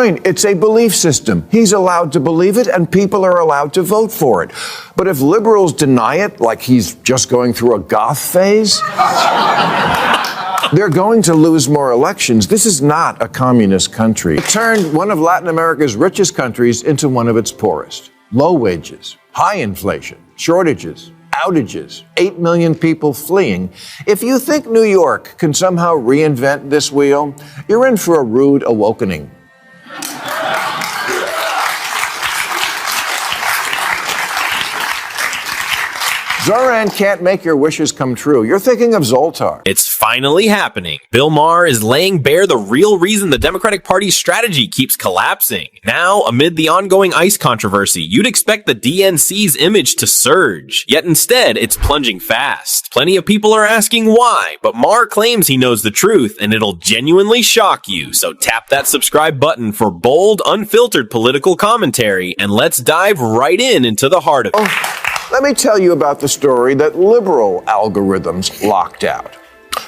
It's a belief system. He's allowed to believe it, and people are allowed to vote for it. But if liberals deny it, like he's just going through a goth phase, they're going to lose more elections. This is not a communist country. It turned one of Latin America's richest countries into one of its poorest. Low wages, high inflation, shortages, outages, 8 million people fleeing. If you think New York can somehow reinvent this wheel, you're in for a rude awakening. Zoran can't make your wishes come true. You're thinking of Zoltar. It's finally happening. Bill Maher is laying bare the real reason the Democratic Party's strategy keeps collapsing. Now, amid the ongoing ICE controversy, you'd expect the DNC's image to surge. Yet instead, it's plunging fast. Plenty of people are asking why, but Maher claims he knows the truth, and it'll genuinely shock you. So tap that subscribe button for bold, unfiltered political commentary, and let's dive right into the heart of it. Let me tell you about the story that liberal algorithms locked out.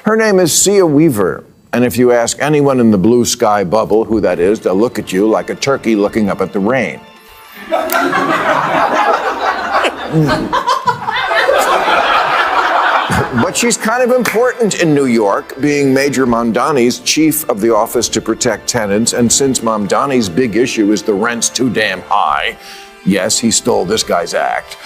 Her name is Sia Weaver, and if you ask anyone in the blue sky bubble who that is, they'll look at you like a turkey looking up at the rain. But she's kind of important in New York, being Major Mamdani's chief of the Office to Protect Tenants, and since Mamdani's big issue is the rent's too damn high, yes, he stole this guy's act.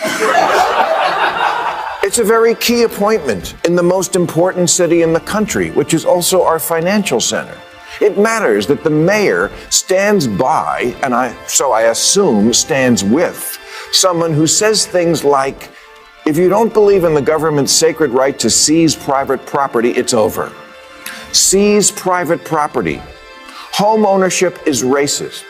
It's a very key appointment in the most important city in the country, which is also our financial center. It matters that the mayor stands by, and I assume stands with, someone who says things like, if you don't believe in the government's sacred right to seize private property, it's over. Seize private property. Home ownership is racist.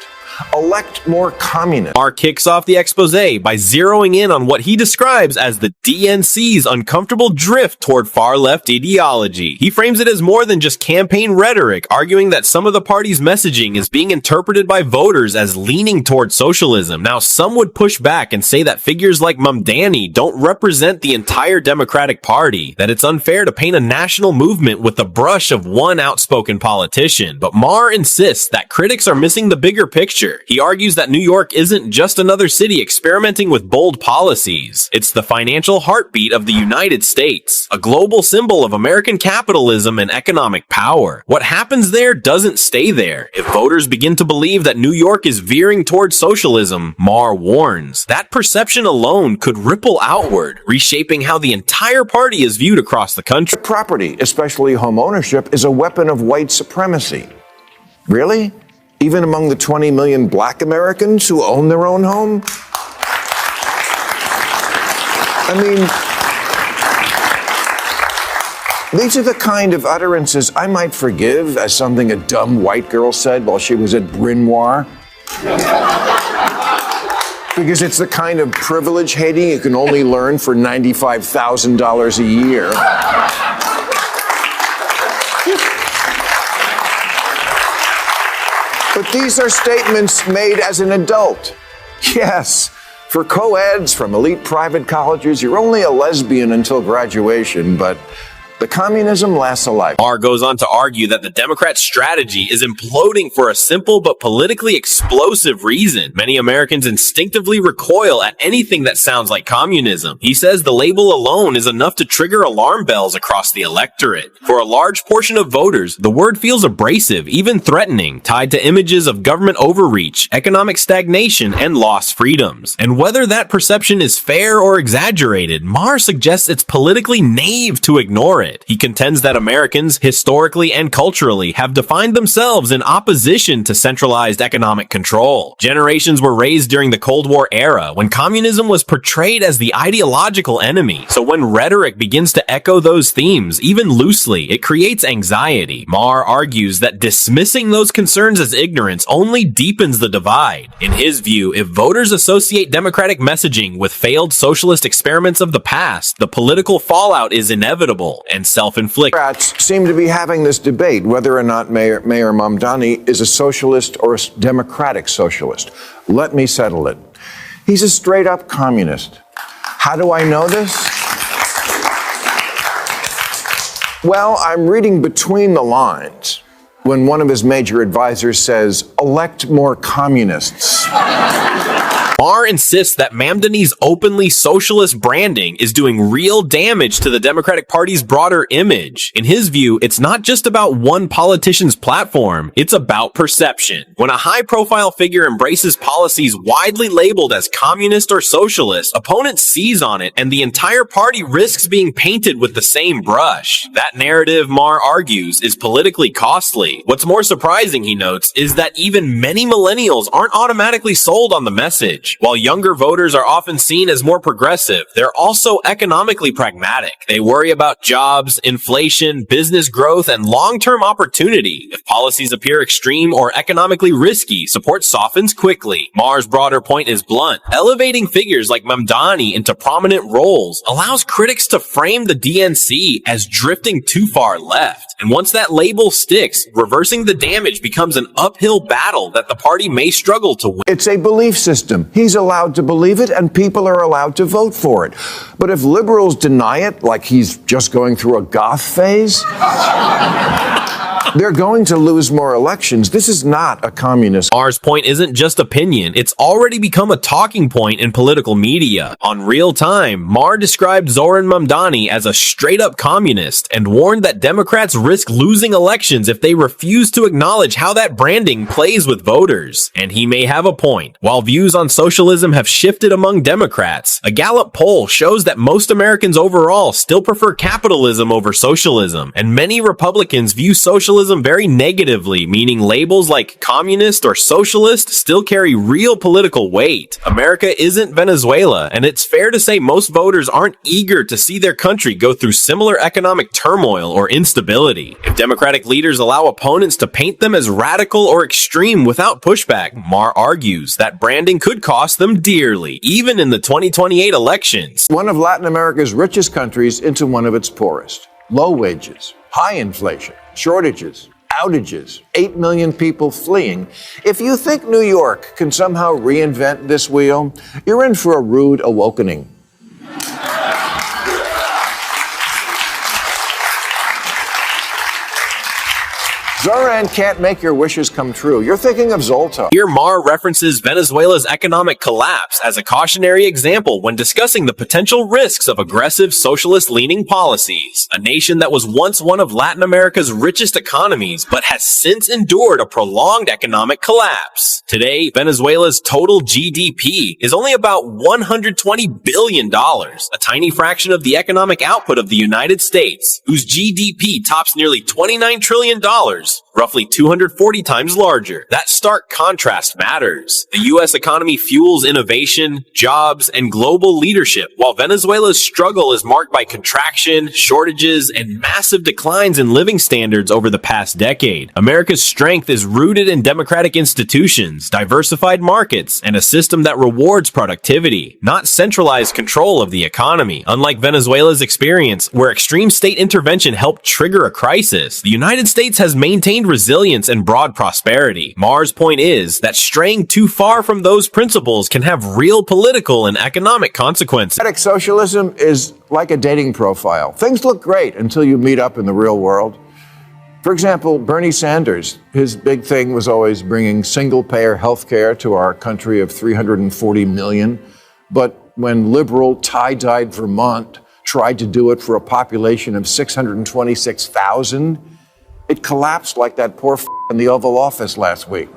Elect more communists. Maher kicks off the expose by zeroing in on what he describes as the DNC's uncomfortable drift toward far-left ideology. He frames it as more than just campaign rhetoric, arguing that some of the party's messaging is being interpreted by voters as leaning toward socialism. Now, some would push back and say that figures like Mamdani don't represent the entire Democratic Party, that it's unfair to paint a national movement with the brush of one outspoken politician. But Maher insists that critics are missing the bigger picture. He argues that New York isn't just another city experimenting with bold policies. It's the financial heartbeat of the United States, a global symbol of American capitalism and economic power. What happens there doesn't stay there. If voters begin to believe that New York is veering towards socialism, Maher warns, that perception alone could ripple outward, reshaping how the entire party is viewed across the country. Property, especially home ownership, is a weapon of white supremacy. Really? Even among the 20 million black Americans who own their own home? I mean, these are the kind of utterances I might forgive as something a dumb white girl said while she was at Bryn Mawr. Because it's the kind of privilege hating you can only learn for $95,000 a year. But these are statements made as an adult. Yes, for co-eds from elite private colleges, you're only a lesbian until graduation, but the communism lasts a life. Maher goes on to argue that the Democrat strategy is imploding for a simple but politically explosive reason. Many Americans instinctively recoil at anything that sounds like communism. He says the label alone is enough to trigger alarm bells across the electorate. For a large portion of voters, the word feels abrasive, even threatening, tied to images of government overreach, economic stagnation, and lost freedoms. And whether that perception is fair or exaggerated, Maher suggests it's politically naive to ignore it. He contends that Americans, historically and culturally, have defined themselves in opposition to centralized economic control. Generations were raised during the Cold War era, when communism was portrayed as the ideological enemy. So when rhetoric begins to echo those themes, even loosely, it creates anxiety. Maher argues that dismissing those concerns as ignorance only deepens the divide. In his view, if voters associate democratic messaging with failed socialist experiments of the past, the political fallout is inevitable and self-inflicted. Democrats seem to be having this debate whether or not Mayor Mamdani is a socialist or a democratic socialist. Let me settle it. He's a straight-up communist. How do I know this? Well, I'm reading between the lines. when one of his major advisors says, elect more communists. Maher insists that Mamdani's openly socialist branding is doing real damage to the Democratic Party's broader image. In his view, it's not just about one politician's platform, it's about perception. When a high-profile figure embraces policies widely labeled as communist or socialist, opponents seize on it and the entire party risks being painted with the same brush. That narrative, Maher argues, is politically costly. What's more surprising, he notes, is that even many millennials aren't automatically sold on the message. While younger voters are often seen as more progressive, they're also economically pragmatic. They worry about jobs, inflation, business growth, and long-term opportunity. If policies appear extreme or economically risky, support softens quickly. Maher's broader point is blunt. Elevating figures like Mamdani into prominent roles allows critics to frame the DNC as drifting too far left. And once that label sticks, reversing the damage becomes an uphill battle that the party may struggle to win. It's a belief system. He's allowed to believe it, and people are allowed to vote for it. But if liberals deny it, like he's just going through a goth phase, they're going to lose more elections. This is not a communist. Maher's point isn't just opinion, it's already become a talking point in political media. On Real Time, Maher described Zoran Mamdani as a straight-up communist and warned that Democrats risk losing elections if they refuse to acknowledge how that branding plays with voters. And he may have a point. While views on socialism have shifted among Democrats, a Gallup poll shows that most Americans overall still prefer capitalism over socialism, and many Republicans view socialism very negatively, meaning labels like communist or socialist still carry real political weight. America isn't Venezuela, and it's fair to say most voters aren't eager to see their country go through similar economic turmoil or instability. If Democratic leaders allow opponents to paint them as radical or extreme without pushback, Maher argues that branding could cost them dearly, even in the 2028 elections. One of Latin America's richest countries into one of its poorest. Low wages, high inflation, shortages, outages, 8 million people fleeing. If you think New York can somehow reinvent this wheel, you're in for a rude awakening. Zoran can't make your wishes come true. You're thinking of Zoltar. Here, Maher references Venezuela's economic collapse as a cautionary example when discussing the potential risks of aggressive socialist-leaning policies. A nation that was once one of Latin America's richest economies, but has since endured a prolonged economic collapse. Today, Venezuela's total GDP is only about $120 billion, a tiny fraction of the economic output of the United States, whose GDP tops nearly $29 trillion, roughly 240 times larger. That stark contrast matters. The U.S. economy fuels innovation, jobs, and global leadership, while Venezuela's struggle is marked by contraction, shortages, and massive declines in living standards over the past decade. America's strength is rooted in democratic institutions, diversified markets, and a system that rewards productivity, not centralized control of the economy. Unlike Venezuela's experience, where extreme state intervention helped trigger a crisis, the United States has maintained resilience and broad prosperity. Maher's point is that straying too far from those principles can have real political and economic consequences. Socialism is like a dating profile. Things look great until you meet up in the real world. For example, Bernie Sanders, his big thing was always bringing single-payer health care to our country of 340 million. But when liberal tie-dyed Vermont tried to do it for a population of 626,000, it collapsed like that poor in the Oval Office last week.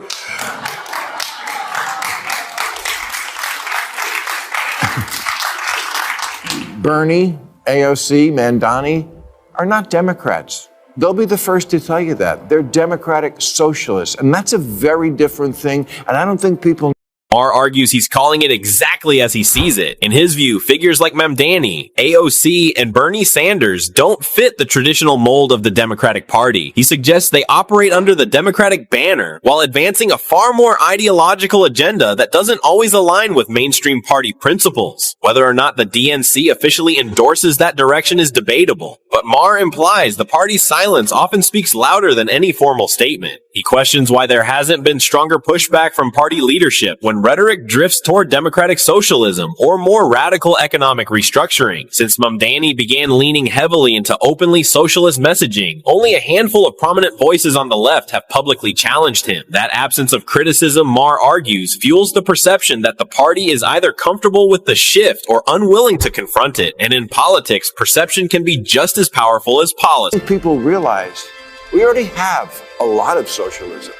Bernie, AOC, Mamdani are not Democrats. They'll be the first to tell you that. They're democratic socialists, and that's a very different thing, and I don't think people Maher argues he's calling it exactly as he sees it. In his view, figures like Mamdani, AOC, and Bernie Sanders don't fit the traditional mold of the Democratic Party. He suggests they operate under the Democratic banner while advancing a far more ideological agenda that doesn't always align with mainstream party principles. Whether or not the DNC officially endorses that direction is debatable, but But Maher implies the party's silence often speaks louder than any formal statement. He questions why there hasn't been stronger pushback from party leadership when rhetoric drifts toward democratic socialism or more radical economic restructuring. Since Mamdani began leaning heavily into openly socialist messaging, only a handful of prominent voices on the left have publicly challenged him. That absence of criticism, Maher argues, fuels the perception that the party is either comfortable with the shift or unwilling to confront it. And in politics, perception can be just as powerful as policy. People realize we already have a lot of socialism.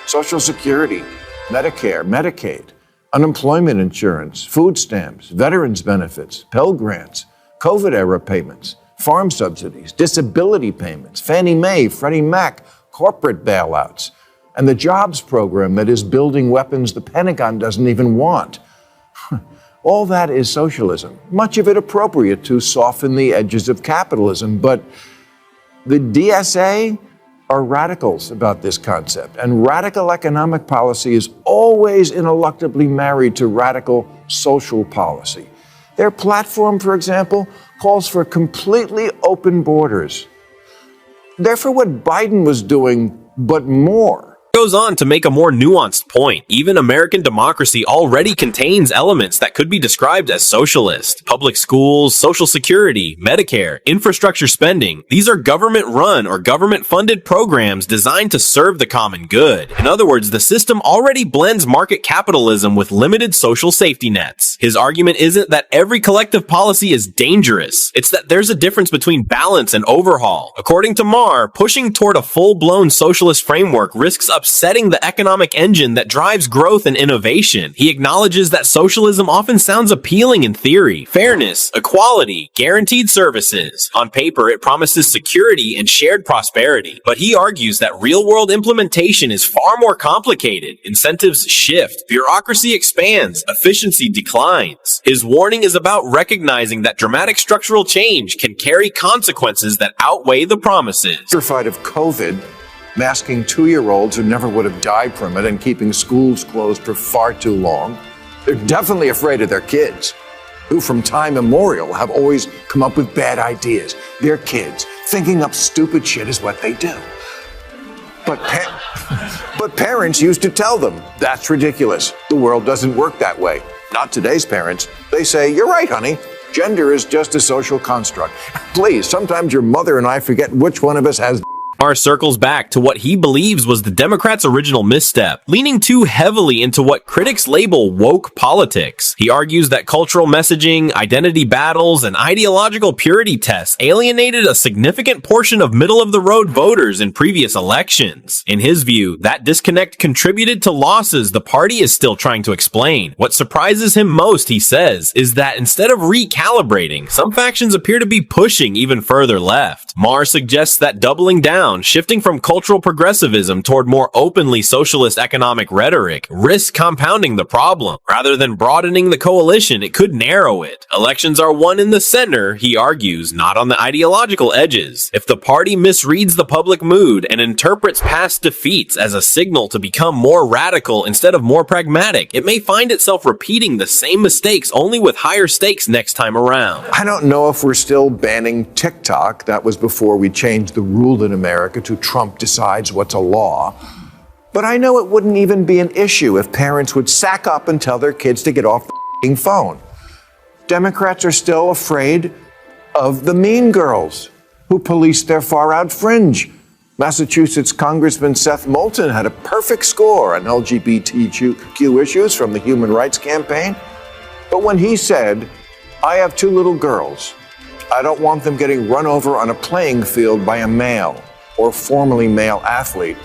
Social Security, Medicare, Medicaid, unemployment insurance, food stamps, veterans benefits, Pell Grants, COVID-era payments, farm subsidies, disability payments, Fannie Mae, Freddie Mac, corporate bailouts, and the jobs program that is building weapons the Pentagon doesn't even want. All that is socialism, much of it appropriate to soften the edges of capitalism. But the DSA are radicals about this concept, and radical economic policy is always ineluctably married to radical social policy. Their platform, for example, calls for completely open borders. They're for what Biden was doing, but more. Goes on to make a more nuanced point. Even American democracy already contains elements that could be described as socialist. Public schools, Social Security, Medicare, infrastructure spending. These are government-run or government-funded programs designed to serve the common good. In other words, the system already blends market capitalism with limited social safety nets. His argument isn't that every collective policy is dangerous. It's that there's a difference between balance and overhaul. According to Maher, pushing toward a full-blown socialist framework risks upsetting the economic engine that drives growth and innovation. He acknowledges that socialism often sounds appealing in theory. Fairness, equality, guaranteed services. On paper, it promises security and shared prosperity. But he argues that real-world implementation is far more complicated. Incentives shift, bureaucracy expands, efficiency declines. His warning is about recognizing that dramatic structural change can carry consequences that outweigh the promises. Terrified of COVID, masking 2-year-olds who never would have died from it and keeping schools closed for far too long. They're definitely afraid of their kids, who from time immemorial have always come up with bad ideas. Their kids, thinking up stupid shit is what they do. But parents used to tell them, that's ridiculous. The world doesn't work that way. Not today's parents. They say, you're right, honey. Gender is just a social construct. Please, sometimes your mother and I forget which one of us has. Maher circles back to what he believes was the Democrats' original misstep, leaning too heavily into what critics label woke politics. He argues that cultural messaging, identity battles, and ideological purity tests alienated a significant portion of middle-of-the-road voters in previous elections. In his view, that disconnect contributed to losses the party is still trying to explain. What surprises him most, he says, is that instead of recalibrating, some factions appear to be pushing even further left. Maher suggests that doubling down, shifting from cultural progressivism toward more openly socialist economic rhetoric, risks compounding the problem. Rather than broadening the coalition, it could narrow it. Elections are won in the center, he argues, not on the ideological edges. If the party misreads the public mood and interprets past defeats as a signal to become more radical instead of more pragmatic, it may find itself repeating the same mistakes only with higher stakes next time around. I don't know if we're still banning TikTok. That was before we changed the rule in America to Trump decides what's a law. But I know it wouldn't even be an issue if parents would sack up and tell their kids to get off the phone. Democrats are still afraid of the mean girls who police their far-out fringe. Massachusetts Congressman Seth Moulton had a perfect score on LGBTQ issues from the Human Rights Campaign. But when he said, I have 2 little girls, I don't want them getting run over on a playing field by a male or formerly male athlete,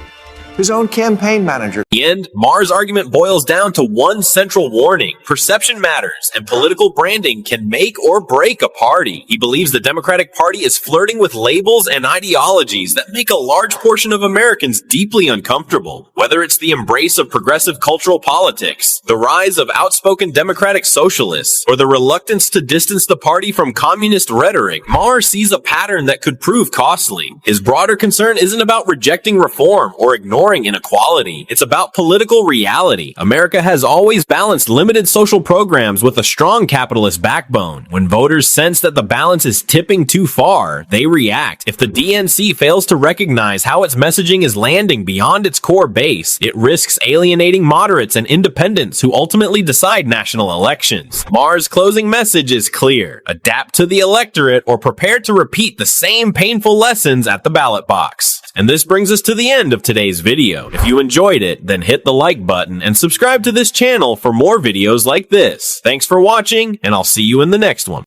his own campaign manager. In the end, Maher's argument boils down to one central warning. Perception matters, and political branding can make or break a party. He believes the Democratic Party is flirting with labels and ideologies that make a large portion of Americans deeply uncomfortable. Whether it's the embrace of progressive cultural politics, the rise of outspoken democratic socialists, or the reluctance to distance the party from communist rhetoric, Maher sees a pattern that could prove costly. His broader concern isn't about rejecting reform or ignoring ignoring inequality. It's about political reality. America has always balanced limited social programs with a strong capitalist backbone. When voters sense that the balance is tipping too far, they react. If the DNC fails to recognize how its messaging is landing beyond its core base, it risks alienating moderates and independents who ultimately decide national elections. Maher's closing message is clear: adapt to the electorate or prepare to repeat the same painful lessons at the ballot box. And this brings us to the end of today's video. If you enjoyed it, then hit the like button and subscribe to this channel for more videos like this. Thanks for watching, and I'll see you in the next one.